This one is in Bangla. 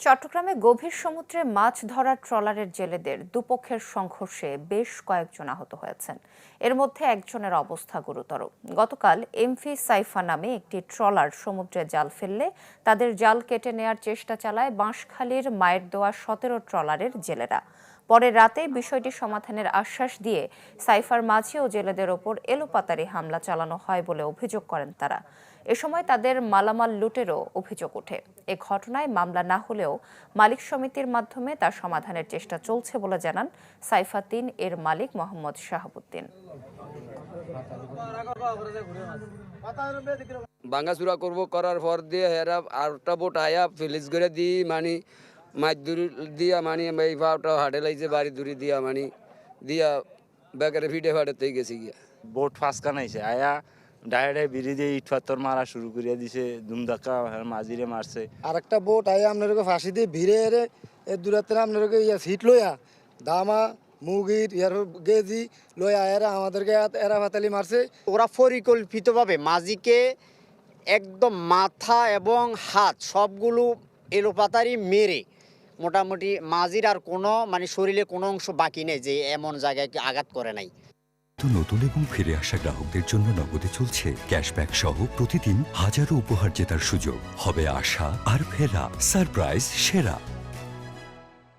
চট্টগ্রামে গভীর সমুদ্রে মাছ ধরার ট্রলারের জেলেদের দুপক্ষের সংঘর্ষে বেশ কয়েকজন আহত হয়েছেন। এর মধ্যে একজনের অবস্থা গুরুতর। গতকাল এমভি সাইফা নামে একটি ট্রলার সমুদ্রে জাল ফেললে তাদের জাল কেটে নেয়ার চেষ্টা চালায় বাঁশখালীর মায়ের দোয়া 17 ট্রলারের জেলেরা। পরে রাতে বিষয়টি সমাধানের আশ্বাস দিয়ে সাইফার মাঝি ও জেলেদের ওপর এলোপাতাড়ি হামলা চালানো হয় বলে অভিযোগ করেন তারা। এ সময় তাদের মালামাল লুটেরও অভিযোগ ওঠে। এ ঘটনায় মামলা না হলেও মালিক সমিতির মাধ্যমে তার সমাধানের চেষ্টা চলছে বলে জানান সাইফা ৩ এর মালিক মোহাম্মদ শাহাবুদ্দিন। ভাঙাচুরা করবো, করার পর দিয়ে হেরা আরটা বোট আয়া ফিলিজ করে দিই মানি মাছ দূর দিয়া মানি এই ভাবটা হাটে লাগছে বাড়ি দূরি দিয়া মানি দিয়া বেকারে ফিটে ফাটেতেই গেছি গিয়া বোট ফাঁস কানাইছে আয়া ডাইরেক্ট বিড়ি দিয়ে ইট পাথর মারা শুরু করিয়া দিছে, ধুমধাক্কা মাঝিরে মারছে। আর একটা বোট আয়া আপনাদেরকে ফাঁসি দিয়ে ভিড়ে এরে এর দূরাতে আপনাদেরকে সিট লইয়া দামা মুগির ইয়ার গেজি লইয়া এরা আমাদেরকে এরা ফাতালি মারছে। ওরা পরিকল্পিতভাবে মাঝিকে একদম মাথা এবং হাত সবগুলো এলোপাতারি মেরে মোটামুটি মাঝির আর কোনো শরীরে কোনো অংশ বাকি নেই যে এমন জায়গায় আঘাত করে নাই। নতুন এবং ফিরে আসা গ্রাহকদের জন্য নগদে চলছে ক্যাশব্যাক সহ প্রতিদিন হাজারো উপহার জেতার সুযোগ। হবে আশা আর ফেরা সারপ্রাইজ সেরা।